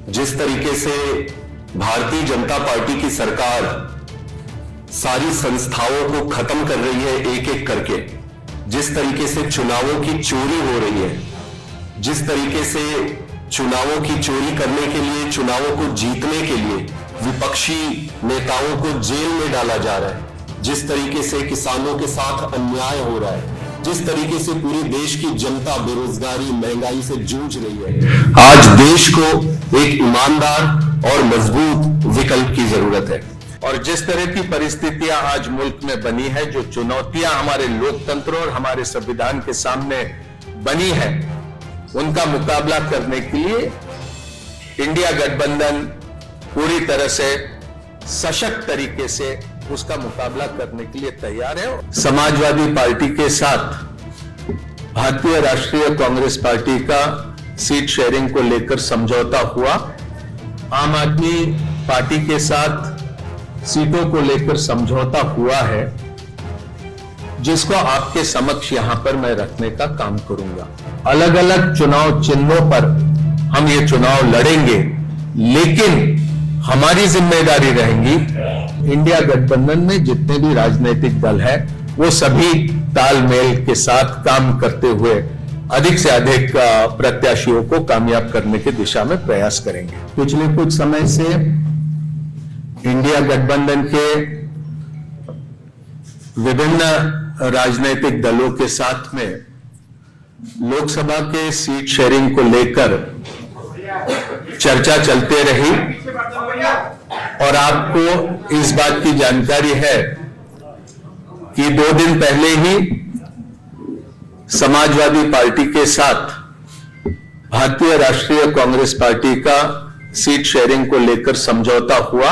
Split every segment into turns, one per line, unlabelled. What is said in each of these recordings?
जिस तरीके से भारतीय जनता पार्टी की सरकार सारी संस्थाओं को खत्म कर रही है एक एक करके, जिस तरीके से चुनावों की चोरी हो रही है, जिस तरीके से चुनावों की चोरी करने के लिए, चुनावों को जीतने के लिए विपक्षी नेताओं को जेल में डाला जा रहा है, जिस तरीके से किसानों के साथ अन्याय हो रहा है, जिस तरीके से पूरे देश की जनता बेरोजगारी, महंगाई से जूझ रही है, आज देश को एक ईमानदार और मजबूत विकल्प की जरूरत है।
और जिस तरह की परिस्थितियां आज मुल्क में बनी है, जो चुनौतियां हमारे लोकतंत्र और हमारे संविधान के सामने बनी है, उनका मुकाबला करने के लिए इंडिया गठबंधन पूरी तरह से सशक्त तरीके से उसका मुकाबला करने के लिए तैयार है। समाजवादी पार्टी के साथ भारतीय राष्ट्रीय कांग्रेस पार्टी का सीट शेयरिंग को लेकर समझौता हुआ, आम आदमी पार्टी के साथ सीटों को लेकर समझौता हुआ है, जिसको आपके समक्ष यहां पर मैं रखने का काम करूंगा। अलग अलग चुनाव चिन्हों पर हम ये चुनाव लड़ेंगे, लेकिन हमारी जिम्मेदारी रहेगी इंडिया गठबंधन में जितने भी राजनीतिक दल है वो सभी तालमेल के साथ काम करते हुए अधिक से अधिक प्रत्याशियों को कामयाब करने की दिशा में प्रयास करेंगे। पिछले कुछ समय से इंडिया गठबंधन के विभिन्न राजनीतिक दलों के साथ में लोकसभा के सीट शेयरिंग को लेकर चर्चा चलते रही और आपको इस बात की जानकारी है कि 2 दिन पहले ही समाजवादी पार्टी के साथ भारतीय राष्ट्रीय कांग्रेस पार्टी का सीट शेयरिंग को लेकर समझौता हुआ,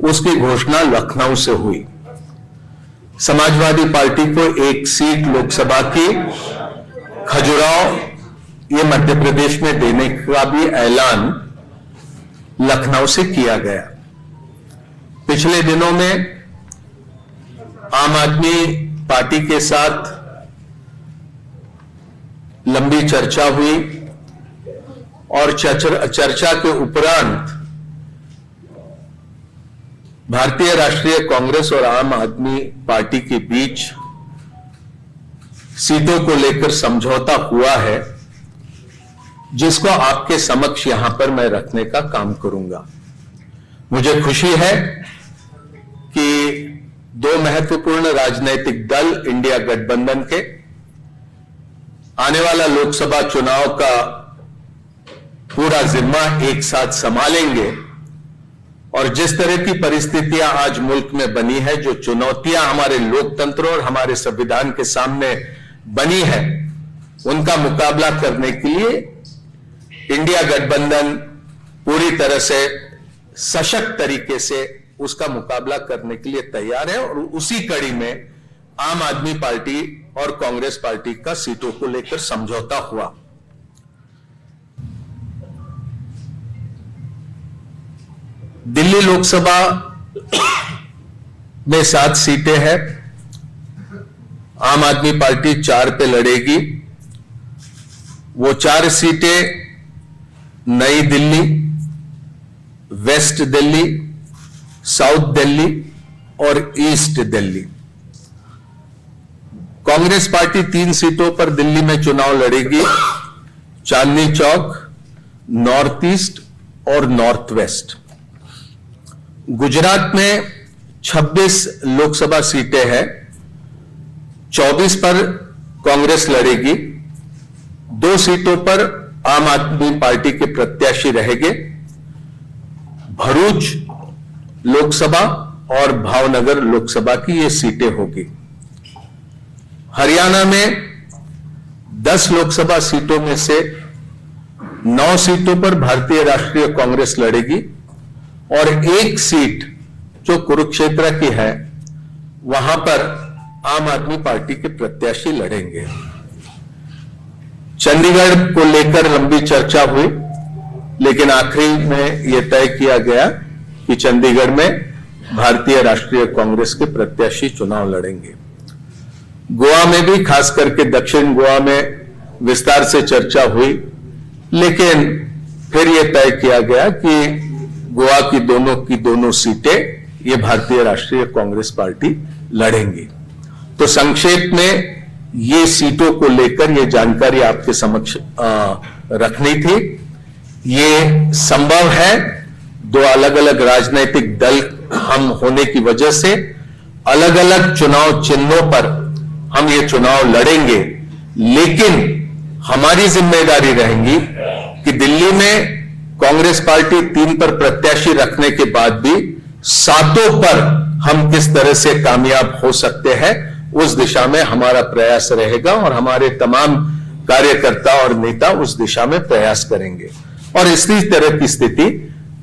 उसकी घोषणा लखनऊ से हुई। समाजवादी पार्टी को 1 सीट लोकसभा की खजुराहो, ये मध्य प्रदेश में देने का भी ऐलान लखनऊ से किया गया। पिछले दिनों में आम आदमी पार्टी के साथ लंबी चर्चा हुई और चर्चा के उपरांत भारतीय राष्ट्रीय कांग्रेस और आम आदमी पार्टी के बीच सीटों को लेकर समझौता हुआ है, जिसको आपके समक्ष यहां पर मैं रखने का काम करूंगा। मुझे खुशी है कि 2 महत्वपूर्ण राजनीतिक दल इंडिया गठबंधन के आने वाला लोकसभा चुनाव का पूरा जिम्मा एक साथ संभालेंगे और जिस तरह की परिस्थितियां आज मुल्क में बनी है, जो चुनौतियां हमारे लोकतंत्र और हमारे संविधान के सामने बनी है, उनका मुकाबला करने के लिए इंडिया गठबंधन पूरी तरह से सशक्त तरीके से उसका मुकाबला करने के लिए तैयार है और उसी कड़ी में आम आदमी पार्टी और कांग्रेस पार्टी का सीटों को लेकर समझौता हुआ। दिल्ली लोकसभा में 7 सीटें हैं। आम आदमी पार्टी 4 पे लड़ेगी। वो 4 सीटें नई दिल्ली, वेस्ट दिल्ली, साउथ दिल्ली और ईस्ट दिल्ली। कांग्रेस पार्टी 3 सीटों पर दिल्ली में चुनाव लड़ेगी, चांदनी चौक, नॉर्थ ईस्ट और नॉर्थ वेस्ट। गुजरात में 26 लोकसभा सीटें हैं, 24 पर कांग्रेस लड़ेगी, 2 सीटों पर आम आदमी पार्टी के प्रत्याशी रहेंगे। भरूच लोकसभा और भावनगर लोकसभा की ये सीटें होगी। हरियाणा में 10 लोकसभा सीटों में से 9 सीटों पर भारतीय राष्ट्रीय कांग्रेस लड़ेगी और 1 सीट जो कुरुक्षेत्र की है, वहां पर आम आदमी पार्टी के प्रत्याशी लड़ेंगे। चंडीगढ़ को लेकर लंबी चर्चा हुई, लेकिन आखिरी में यह तय किया गया कि चंडीगढ़ में भारतीय राष्ट्रीय कांग्रेस के प्रत्याशी चुनाव लड़ेंगे। गोवा में भी, खास करके दक्षिण गोवा में विस्तार से चर्चा हुई, लेकिन फिर यह तय किया गया कि गोवा की दोनों सीटें ये भारतीय राष्ट्रीय कांग्रेस पार्टी लड़ेंगी। तो संक्षेप में ये सीटों को लेकर ये जानकारी आपके समक्ष रखनी थी। ये संभव है, दो अलग अलग राजनीतिक दल हम होने की वजह से अलग अलग चुनाव चिन्हों पर हम ये चुनाव लड़ेंगे, लेकिन हमारी जिम्मेदारी रहेगी कि दिल्ली में कांग्रेस पार्टी 3 पर प्रत्याशी रखने के बाद भी 7 पर हम किस तरह से कामयाब हो सकते हैं, उस दिशा में हमारा प्रयास रहेगा और हमारे तमाम कार्यकर्ता और नेता उस दिशा में प्रयास करेंगे। और इसी तरह की स्थिति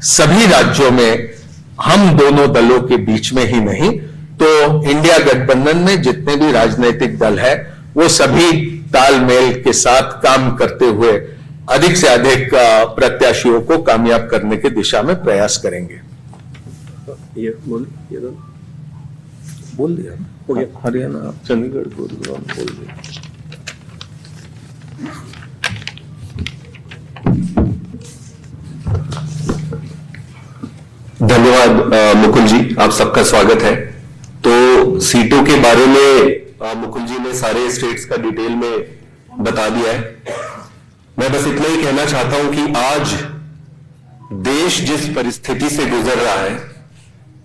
सभी राज्यों में हम दोनों दलों के बीच में ही नहीं, तो इंडिया गठबंधन में जितने भी राजनीतिक दल है वो सभी तालमेल के साथ काम करते हुए अधिक से अधिक प्रत्याशियों को कामयाब करने की दिशा में प्रयास करेंगे।
ये बोल दिया हो गया।
हरियाणा, चंडीगढ़, गुरुग्राम बोल दिया।
धन्यवाद मुकुल जी, आप सबका स्वागत है। तो सीटों के बारे में मुकुल जी ने सारे स्टेट्स का डिटेल में बता दिया है। मैं बस इतना ही कहना चाहता हूं कि आज देश जिस परिस्थिति से गुजर रहा है,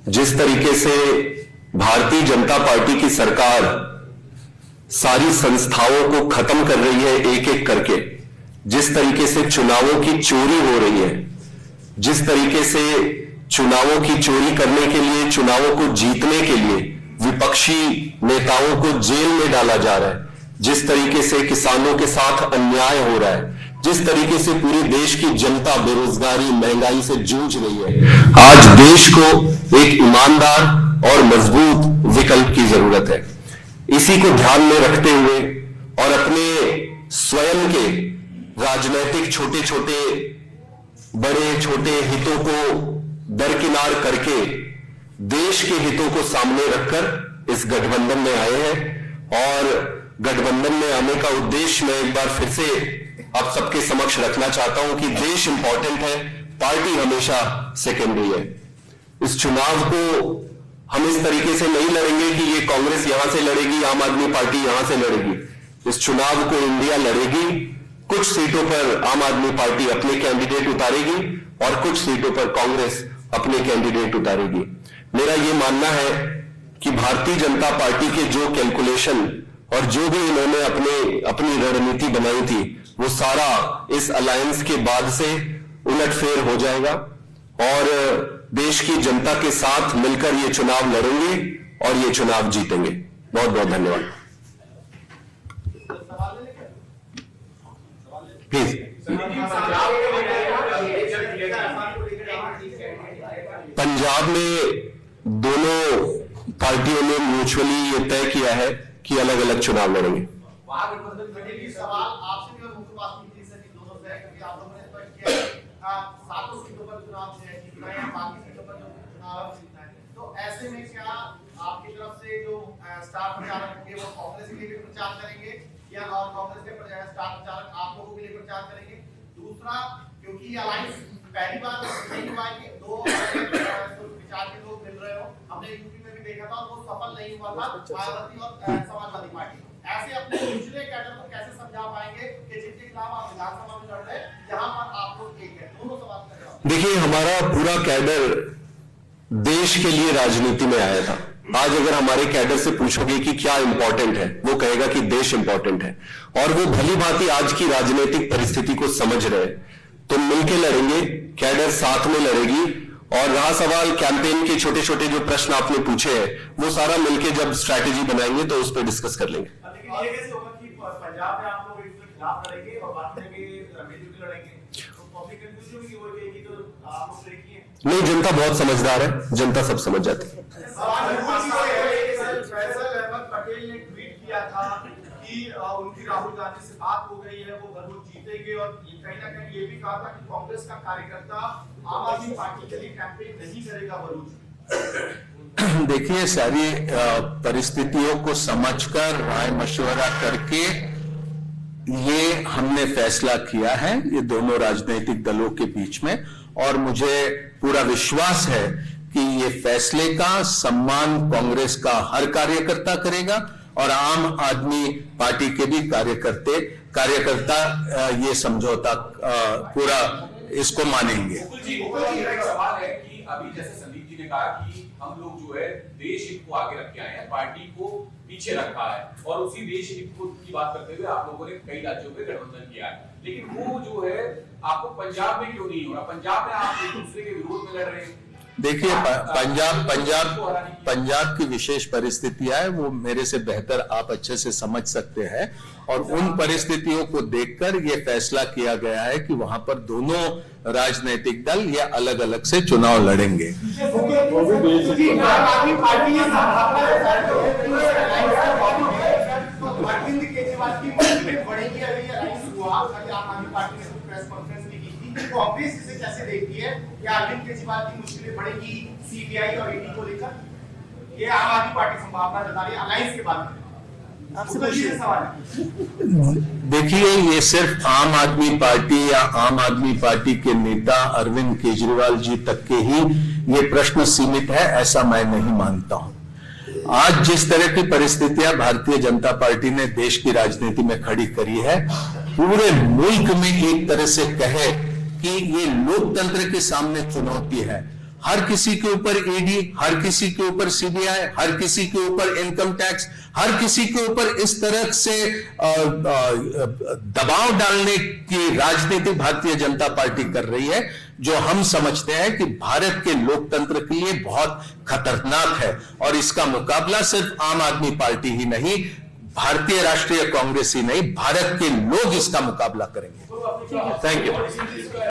जिस तरीके से भारतीय जनता पार्टी की सरकार सारी संस्थाओं को खत्म कर रही है एक एक करके, जिस तरीके से चुनावों की चोरी हो रही है, जिस तरीके से चुनावों की चोरी करने के लिए, चुनावों को जीतने के लिए विपक्षी नेताओं को जेल में डाला जा रहा है, जिस तरीके से किसानों के साथ अन्याय हो रहा है, जिस तरीके से पूरे देश की जनता बेरोजगारी, महंगाई से जूझ रही है, आज देश को एक ईमानदार और मजबूत विकल्प की जरूरत है। इसी को ध्यान में रखते हुए और अपने स्वयं के राजनीतिक छोटे छोटे बड़े छोटे हितों को दरकिनार करके देश के हितों को सामने रखकर इस गठबंधन में आए हैं। और गठबंधन में आने का उद्देश्य मैं एक बार फिर से आप सबके समक्ष रखना चाहता हूं कि देश इंपॉर्टेंट है, पार्टी हमेशा सेकेंडरी है। इस चुनाव को हम इस तरीके से नहीं लड़ेंगे कि ये कांग्रेस यहां से लड़ेगी, आम आदमी पार्टी यहां से लड़ेगी। इस चुनाव को इंडिया लड़ेगी। कुछ सीटों पर आम आदमी पार्टी अपने कैंडिडेट उतारेगी और कुछ सीटों पर कांग्रेस अपने कैंडिडेट उतारेगी। मेरा यह मानना है कि भारतीय जनता पार्टी के जो कैलकुलेशन और जो भी इन्होंने अपनी रणनीति बनाई थी, वो सारा इस अलायंस के बाद से उलटफेर हो जाएगा और देश की जनता के साथ मिलकर ये चुनाव लड़ेंगे और ये चुनाव जीतेंगे। बहुत बहुत धन्यवाद। प्लीज। पंजाब में दोनों पार्टियों ने म्यूचुअली ये तय किया है कि अलग अलग चुनाव लड़ेंगे।
तो ऐसे में क्या आपकी तरफ से जो स्टार प्रचारक होंगे वो कांग्रेस के लिए प्रचार करेंगे या और कांग्रेस के स्टार प्रचारक आप लोगों के लिए प्रचार करेंगे? दूसरा, क्योंकि अलायंस पहली बार नहीं हुआ कि दो विचार के लोग मिल रहे हो, हमने यूपी में भी देखा था और वो सफल नहीं हुआ था, मायावती और समाजवादी पार्टी। ऐसे अपने निचले कैडर को कैसे समझा पाएंगे कि जिनके खिलाफ आप विधानसभा में लड़ रहे हैं, जहां पर आप लोग एक है? दोनों सवाल कर रहे हो।
देखिए, हमारा पूरा कैडर देश के लिए राजनीति में आया था। आज अगर हमारे कैडर से पूछोगे कि क्या इंपॉर्टेंट है, वो कहेगा कि देश इंपॉर्टेंट है और वो भली भांति आज की राजनीतिक परिस्थिति को समझ रहे हैं। तो मिलकर लड़ेंगे, कैडर साथ में लड़ेगी। और रहा सवाल कैंपेन के छोटे छोटे जो प्रश्न आपने पूछे हैं, वो सारा मिलकर जब स्ट्रैटेजी बनाएंगे तो उस पर डिस्कस कर लेंगे।
लेकिन ये कैसे होगा कि पंजाब में आप लोग इसके खिलाफ लड़ेंगे और बाद में भी मिलकर लड़ेंगे, तो पब्लिक कंफ्यूजन भी हो जाएगी। तो आप लोग देखिए,
नहीं, जनता बहुत समझदार है, जनता सब समझ जाती है।
पटेल ने ट्वीट किया था कि उनकी राहुल गांधी से बात हो गई है, वो भरपूर जीतेंगे और कहीं ना कहीं ये भी कहा था कि कांग्रेस का कार्यकर्ता आम आदमी पार्टी के लिए कैंपेन नहीं करेगा भरूच।
देखिए, सारी परिस्थितियों को समझकर राय मशवरा करके ये हमने फैसला किया है ये दोनों राजनीतिक दलों के बीच में, और मुझे पूरा विश्वास है कि ये फैसले का सम्मान कांग्रेस का हर कार्यकर्ता करेगा और आम आदमी पार्टी के भी कार्यकर्ता ये समझौता पूरा इसको मानेंगे।
एक सवाल है कि अभी जैसे संदीप जी ने कहा कि हम लोग जो है देश हित को आगे रख के आए हैं, पार्टी को पीछे रखा है, और उसी देश हित की बात करते हुए आप लोगों ने कई राज्यों में गठबंधन किया है, लेकिन वो जो है आपको पंजाब में क्यों नहीं हो रहा? पंजाब में आप एक दूसरे के विरोध में लड़ रहे हैं।
देखिए, पंजाब की विशेष परिस्थितियां है, वो मेरे से बेहतर आप अच्छे से समझ सकते हैं, और उन परिस्थितियों को देखकर ये फैसला किया गया है कि वहां पर दोनों राजनीतिक दल ये अलग अलग से चुनाव लड़ेंगे।
अरविंद केजरीवाल की मुश्किलें बढ़ेगी अगर ये अलायंस हुआ, अगर आम आदमी पार्टी ने प्रेस कॉन्फ्रेंस भी की थी, कांग्रेस इसे कैसे देखती है कि अरविंद केजरीवाल की मुश्किलें बढ़ेगी सीबीआई और ईडी को लेकर? ये आम आदमी पार्टी संभावना जता रही है अलायंस के बाद। आपसे पूछिए सवाल।
देखिए, ये सिर्फ आम आदमी पार्टी या आम आदमी पार्टी के नेता अरविंद केजरीवाल जी तक के ही ये प्रश्न सीमित है, ऐसा मैं नहीं मानता हूं। आज जिस तरह की परिस्थितियां भारतीय जनता पार्टी ने देश की राजनीति में खड़ी करी है, पूरे मुल्क में एक तरह से कहे कि ये लोकतंत्र के सामने चुनौती है। हर किसी के ऊपर ईडी, हर किसी के ऊपर सीबीआई, हर किसी के ऊपर इनकम टैक्स, हर किसी के ऊपर इस तरह से दबाव डालने की राजनीति भारतीय जनता पार्टी कर रही है, जो हम समझते हैं कि भारत के लोकतंत्र के लिए बहुत खतरनाक है। और इसका मुकाबला सिर्फ आम आदमी पार्टी ही नहीं, भारतीय राष्ट्रीय कांग्रेस ही नहीं, भारत के लोग इसका मुकाबला करेंगे। Thank you.